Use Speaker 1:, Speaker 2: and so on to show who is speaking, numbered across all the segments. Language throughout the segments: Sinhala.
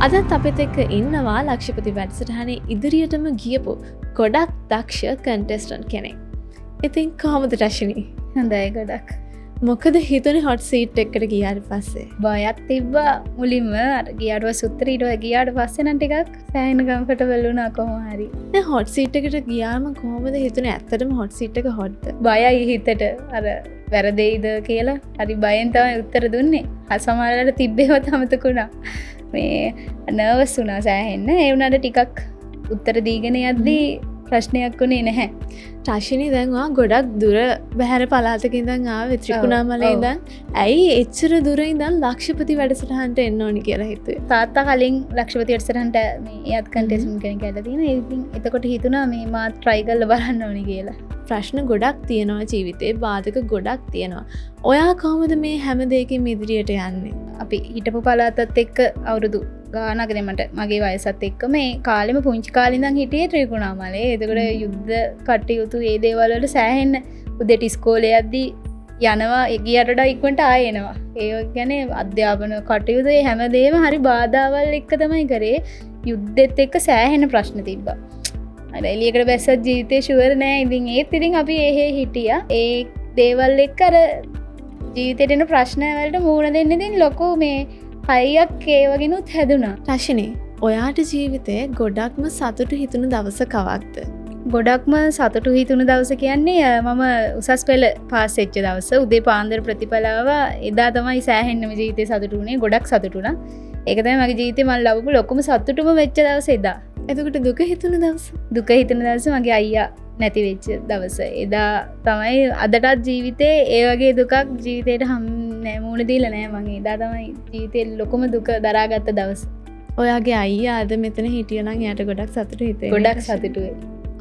Speaker 1: අදත් අපිත් එක්ක ඉන්නවා ලක්ෂපති වැඩසටහනේ ඉදිරියටම ගියපු ගොඩක් දක්ෂ කන්ටෙස්ටන්ට් කෙනෙක්. ඉතින් කොහොමද රශිනී?
Speaker 2: හොඳයි ගොඩක්.
Speaker 1: මොකද හිතුනේ හොට් සීට් එකකට ගියාට පස්සේ?
Speaker 2: බයක් තිබ්බා මුලින්ම අර ගියාට පස්සේ උත්තරීට ගියාට පස්සේ නම් ටිකක් සෑහෙන කම්ෆර්ටබල් වුණා කොහොම හරි.
Speaker 1: දැන් හොට් සීට් එකට ගියාම කොහොමද හිතුනේ ඇත්තටම හොට් සීට් එක හොට්ද?
Speaker 2: බයයි හිතට අර වැරදෙයිද කියලා. හරි බයෙන් තමයි උත්තර දුන්නේ. සමහරවල්ලාට තිබ්බේවත් අමතකුණා. මේ නර්වස් වුණා සෑහෙන්න. ඒ වුණාට ටිකක් උත්තර දීගෙන යද්දී ප්‍රශ්නයක් වුණේ නැහැ.
Speaker 1: රශිනී දැන් ඔයා ගොඩක් දුර බැහැර පළාතක ඉඳන් ආවේ ත්‍රිකුණාමලේ ඉඳන්. ඇයි එච්චර දුර ඉඳන් ලක්ෂපති වැඩසටහනට එන්න ඕනි කියලා හිතුවේ?
Speaker 2: තාත්තා කලින් ලක්ෂපති වැඩසටහනට මේ එයත් කන්ටෙස්ටන්ට් කෙනෙක් ඇවිල්ලා තියෙනවා. ඉතින් එතකොට හිතුණා මේ මාත් try කරලා බලන්න ඕනි කියලා.
Speaker 1: ප්‍රශ්න ගොඩක් තියෙනවා ජීවිතේ, බාධක ගොඩක් තියෙනවා. ඔයා කොහොමද මේ හැම දෙයකින්ම ඉදිරියට යන්නේ?
Speaker 2: අපි හිටපු පළාතත් එක්ක අවුරුදු ගානක් දෙමට මගේ වයසත් එක්ක මේ කාලෙම පුංචි කාලේ ඉඳන් හිටියේ ත්‍රිකුණාමලේ. එතකොට යුද්ධ කටයුතු ඒ දේවල් වලට සෑහෙන්න උදේට ඉස්කෝලේ යද්දී යනවා, ගියට වඩා ඉක්මනට ආයෙ එනවා. ඒ කියන්නේ අධ්‍යාපන කටයුතු ඒ හැමදේම හරි බාධාවල් එක්ක තමයි කරේ. යුද්ධෙත් එක්ක සෑහෙන ප්‍රශ්න තිබ්බා. අර එළියකට බැස්සත් ජීවිතේ ෂුවර් නෑ. ඉතින් ඒත් ඉතින් අපි එහෙ හිටියා. ඒ දේවල් එක්ක අර ජීවිතේට එන ප්‍රශ්න වලට මුහුණ දෙන්න ඉතින් ලොකු මේ හයියක් ඒ වගේනුත් හැදුනා.
Speaker 1: රශිනී, ඔයාට ජීවිතේ ගොඩක්ම සතුටු හිතුණු දවස කවක්ද?
Speaker 2: ගොඩක්ම සතුටු හිතුණු දවස කියන්නේ මම උසස් පෙළ පාස් වෙච්ච දවස. උදේ පාන්දර ප්‍රතිඵලාව එදා තමයි සෑහෙන්නම ජීවිතේ සතුටු වුණේ. ගොඩක් සතුටු වුණා. ඒක තමයි මගේ ජීවිතේ මම ලබපු ලොකුම සතුටුම වෙච්ච දවස එදා.
Speaker 1: එතකොට දුක හිතුණු දවස?
Speaker 2: දුක හිතුණු දවස මගේ අයියා නැති වෙච්ච දවස. එදා තමයි අදටත් ජීවිතේ ඒ වගේ දුකක් ජීවිතේට මුණ දීලා නෑ මම. එදා තමයි ජීවිතේ ලොකුම දුක දරාගත්ත දවස.
Speaker 1: ඔයාගේ අයියා අද මෙතන හිටියනම් එයාට ගොඩක් සතුටු හිතේ.
Speaker 2: ගොඩක් සතුටුයි.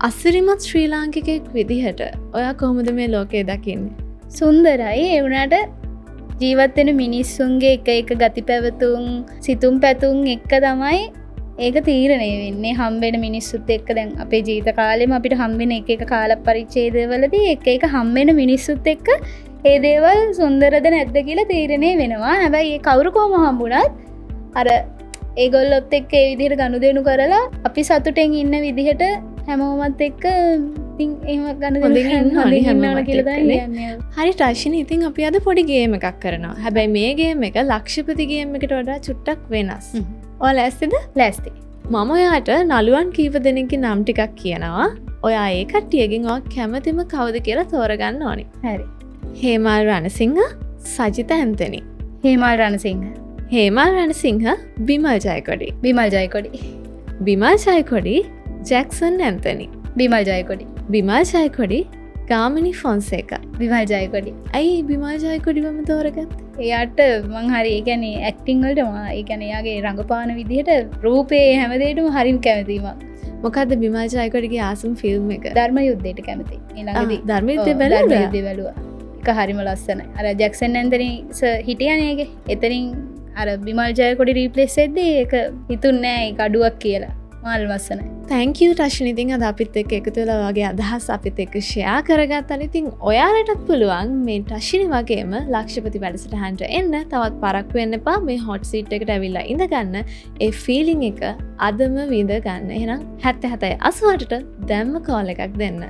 Speaker 1: අසිරිමත් ශ්‍රී ලාංකිකයෙක් විදිහට ඔයා කොහොමද මේ ලෝකය දකින්නේ?
Speaker 2: සුන්දරයි. ඒ වුණාට ජීවත් වෙන මිනිස්සුන්ගේ එක එක ගති පැවතුම්, සිතුම් පැතුම් එක්ක තමයි ඒක තීරණය වෙන්නේ. හම්බෙන මිනිස්සුත් එක්ක දැන් අපේ ජීවිත කාලෙම අපිට හම්බෙන එක එක කාල පරිච්ඡේදවලදී එක එක හම්බෙන මිනිස්සුත් එක්ක ඒ දේවල් සුන්දරද නැද්ද කියලා තීරණය වෙනවා. හැබැයි ඒ කවුරු කොහම හම්බුණත් අර ඒගොල්ලොත් එක්ක ඒ විදිහට ගනුදෙනු කරලා අපි සතුටෙන් ඉන්න විදිහට හැමෝමත් එක්ක ඉතින් එහෙම ගනුදෙනු හොඳින් ඉන්නවා කියලා තමයි කියන්නේ.
Speaker 1: හරි රශිනී, ඉතින් අපි අද පොඩි ගේම් එකක් කරනවා. හැබැයි මේ ගේම් එක ලක්ෂපති ගේම් එකට වඩා චුට්ටක් වෙනස්. ඔයා ලෑස්තිද?
Speaker 2: ලෑස්ති.
Speaker 1: මම ඔයාට නළුවන් කීප දෙනෙක්ගේ නම් ටිකක් කියනවා. ඔයා ඒ කට්ටියගෙන් ඔයා කැමතිම කවුද කියලා තෝරගන්න ඕනි.
Speaker 2: හරි.
Speaker 1: Hemal Ranasinghe, Sajith Anthony.
Speaker 2: Hemal Ranasinghe.
Speaker 1: Hemal Ranasinghe, Bimal Jayakody.
Speaker 2: Bimal Jayakody.
Speaker 1: Bimal Jayakody, Jackson Anthony.
Speaker 2: Bimal Jayakody.
Speaker 1: Bimal Jayakody, Gamini Fonseka.
Speaker 2: Bimal Jayakody.
Speaker 1: ඇයි බිමල් ජයකොඩිවම තෝරගත්තේ?
Speaker 2: එයාට මං හරි ඒ කියන්නේ ඇක්ටිං වලට ඒ කියන්නේ එයාගේ රංගපාන විදිහට රූපේ හැමදේටම හරිම කැමතියි මං.
Speaker 1: මොකද්ද බිමල් ජයකොඩිගේ ආසම ෆිල්ම් එක?
Speaker 2: ධර්ම යුද්ධයට කැමතියි. ඊළඟදී
Speaker 1: ධර්ම යුද්ධය බැලුවද?
Speaker 2: ධර්ම යුද්ධය බැලුවා. ඒක හරිම ලස්සනයි. අර ජැක්සන් ඇන්තනි හිටියානේ ඒකේ. එතනින් අර බිමල් ජයකොඩි රීප්ලේස් වෙද්දී ඒක හිතුන්නේ නෑ ඒක අඩුවක් කියලා. මාල් ලස්සනයි.
Speaker 1: thank you රශිනී. ඉතින් අද අපිත් එක්ක එකතු වෙලා වගේ අදහස් අපිත් එක්ක ෂෙයා කරගත්තා. ඉතින් ඔයාලටත් පුළුවන් මේ රශිනී වගේම ලක්ෂපති වැඩසටහනට එන්න. තවත් පරක්කු වෙන්න එපා. මේ හොට් සීට් එකට ඇවිල්ලා ඉඳ ගන්න. ඒ ෆීලිං එක අදම විඳ ගන්න. එහෙනම් 77 88ට දැම්ම කෝල් එකක් දෙන්න.